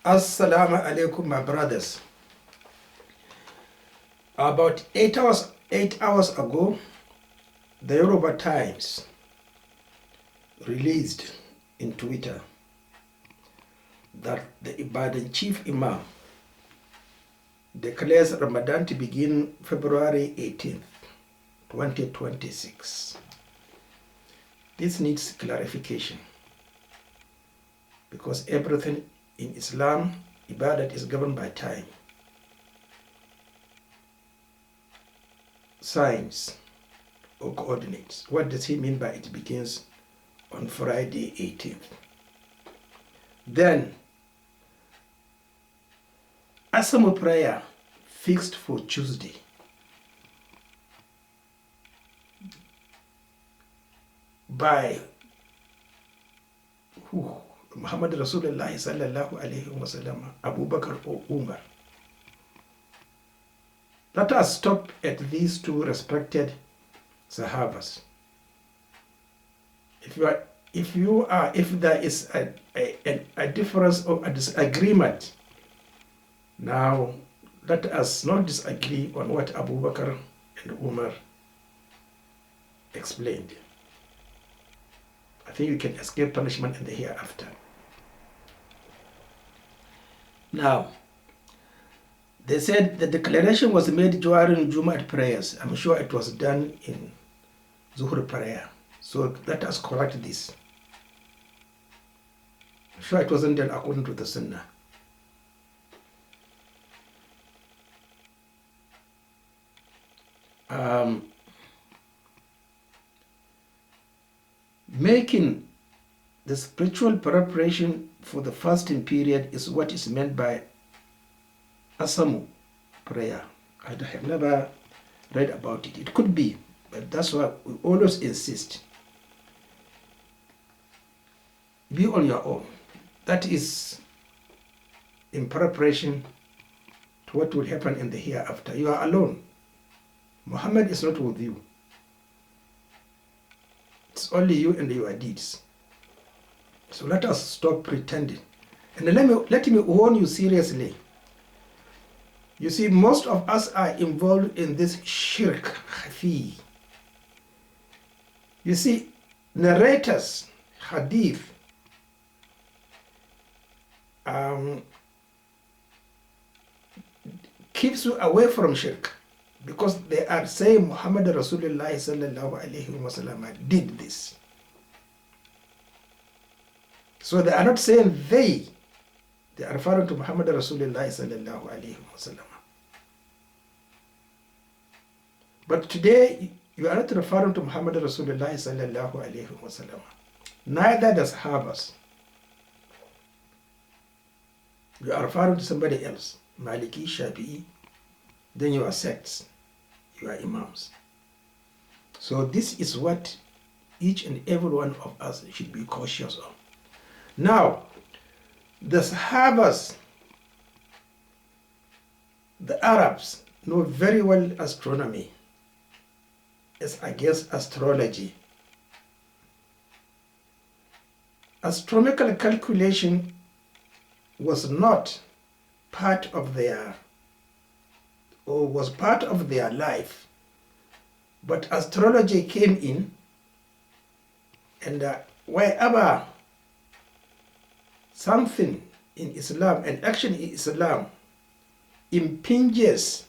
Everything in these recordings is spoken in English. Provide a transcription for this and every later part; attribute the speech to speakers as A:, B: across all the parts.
A: Assalamu alaikum, my brothers. About 8 hours ago, the Yoruba Times released in Twitter that the Ibadan chief Imam declares Ramadan to begin February 18th, 2026. This needs clarification because everything in Islam, Ibadat is governed by time, signs, or coordinates. What does he mean by it begins on Friday 18th? Then, Asamu prayer fixed for Tuesday. By who? Muhammad Rassulullah sallallahu alayhi wa sallam, Abu Bakr or Umar. Let us stop at these two respected Sahabas. If there is a difference or a disagreement, now let us not disagree on what Abu Bakr and Umar explained. I think you can escape punishment in the hereafter. Now, they said the declaration was made during Jumat prayers. I'm sure it was done in Zuhur prayer. So let us correct this. I'm sure it wasn't done according to the Sunnnah. Making the spiritual preparation for the fasting period is what is meant by Asamu prayer. I have never read about it. It could be, but that's why we always insist. Be on your own. That is in preparation to what will happen in the hereafter. You are alone. Muhammad is not with you. It's only you and your deeds. So let us stop pretending. And let me warn you seriously. You see, most of us are involved in this shirk khafi. You see, narrators, hadith, keeps you away from shirk because they are saying Muhammad Rassulullah sallallahu alayhi wa sallam did this. So they are not saying they are referring to Muhammad Rassulullah sallallahu alayhi wa sallam. But today, you are not referring to Muhammad Rasulullah sallallahu alayhi wa sallam. Neither the Sahabas. You are referring to somebody else. Maliki, Shafi'i, then your sects, your Imams. So this is what each and every one of us should be cautious of. Now, the Sahabas, the Arabs, know very well astronomy as against astrology. Astronomical calculation was not part of their, or was part of their life, but astrology came in, and wherever something in Islam, an action in Islam, impinges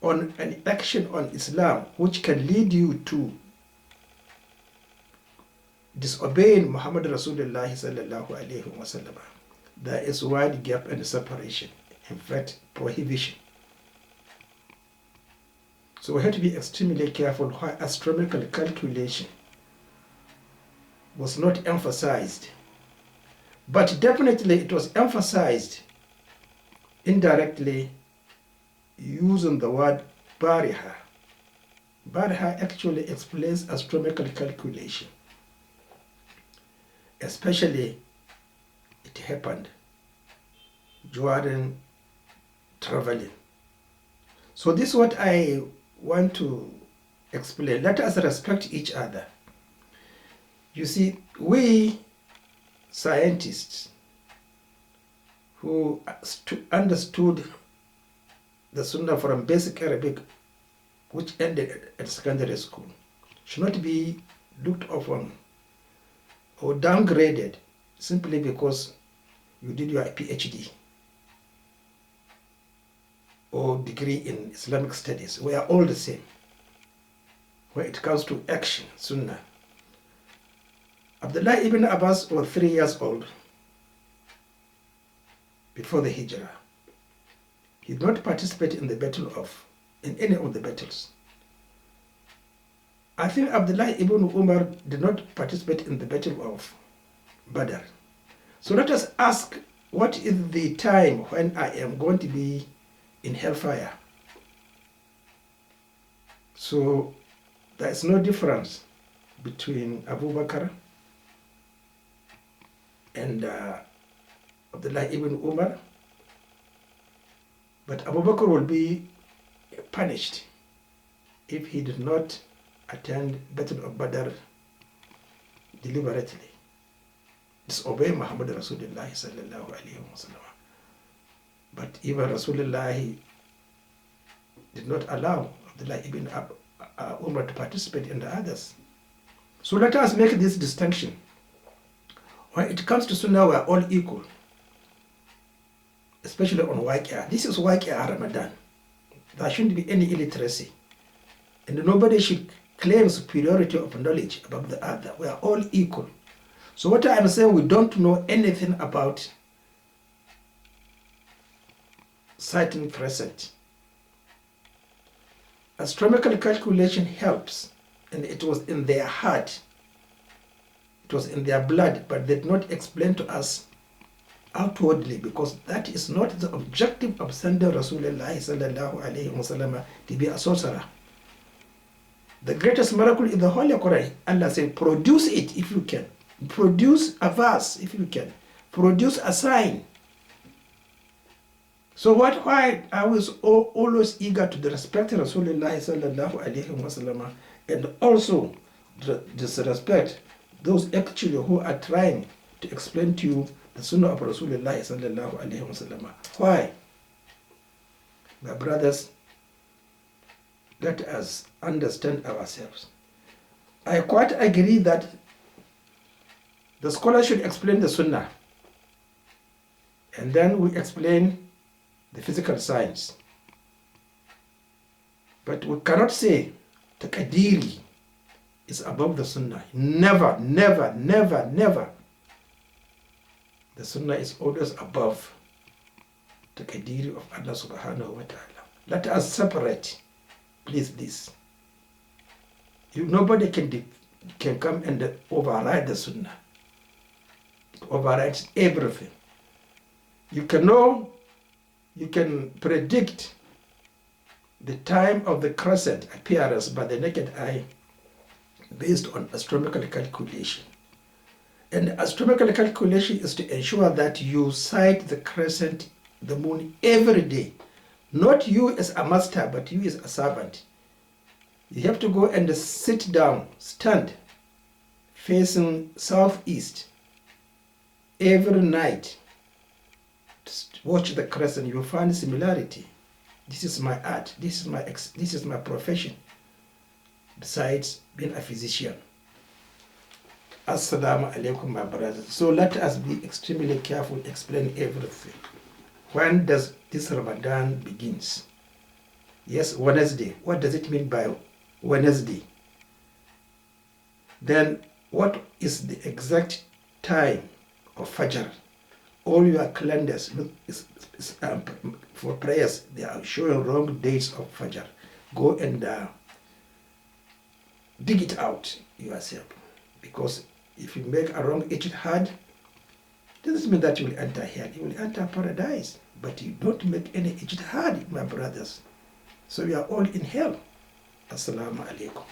A: on an action on Islam which can lead you to disobeying Muhammad Rasulullah sallallahu alayhi wa sallam, there is wide gap and separation, in fact prohibition. So we have to be extremely careful why astronomical calculation was not emphasized, but definitely it was emphasized indirectly using the word BARIHA. BARIHA actually explains astronomical calculation. Especially, it happened during traveling. So this is what I want to explain. Let us respect each other. You see, we scientists who understood the Sunnah from basic Arabic, which ended at secondary school, should not be looked upon or downgraded simply because you did your PhD or degree in Islamic studies. We are all the same. When it comes to action, Sunnah. Abdullah ibn Abbas was 3 years old before the Hijrah. He did not participate in any of the battles. I think Abdullah ibn Umar did not participate in the battle of Badr. So let us ask, what is the time when I am going to be in hellfire? So there is no difference between Abu Bakr and Abdullah ibn Umar, but Abu Bakr will be punished if he did not attend Battle of Badr deliberately, disobey Muhammad Rassulullah sallallahu alaihi wasallam. But even Rassulullah did not allow Abdullah ibn Umar to participate in the others. So let us make this distinction. When it comes to Sunnah, we are all equal, especially on Waqi'ah. This is Waqi'ah Ramadan. There shouldn't be any illiteracy, and nobody should claim superiority of knowledge above the other. We are all equal. So what I am saying, we don't know anything about citing Crescent. Astronomical calculation helps, and it was in their heart, it was in their blood, but they did not explain to us outwardly, because that is not the objective of sending Rasulullah sallallahu alaihi wasallam to be a sorcerer. The greatest miracle in the Holy Quran, Allah said, produce it if you can. Produce a verse if you can. Produce a sign. So why I was always eager to respect Rasulullah sallallahu alaihi wasallam, and also disrespect those actually who are trying to explain to you the Sunnah of Rasulullah sallallahu alaihi wasallam. Why? My brothers, let us understand ourselves. I quite agree that the scholar should explain the Sunnah, and then we explain the physical science. But we cannot say Taqdiri is above the Sunnah. Never, never, never, never. The Sunnah is always above the Taqdiri of Allah subhanahu wa ta'ala. Let us separate, please, this. Nobody can come and override the Sunnah. It overrides everything. You can predict the time of the crescent appearance by the naked eye based on astronomical calculation. And astronomical calculation is to ensure that you sight the crescent, the moon, every day. Not you as a master, but you as a servant. You have to go and sit down, stand, facing southeast every night. Watch the crescent, you will find similarity. This is my art, this is my profession, besides being a physician. Assalamu alaikum, my brothers. So let us be extremely careful, explain everything. When does this Ramadan begins? Yes, Wednesday. What does it mean by Wednesday? Then what is the exact time of Fajr? All your calendars for prayers, they are showing wrong dates of Fajr. Go and dig it out yourself, because if you make a wrong ijtihad, it doesn't mean that you will enter hell. You will enter paradise, but you don't make any ijtihad, my brothers. So we are all in hell. Assalamu alaikum.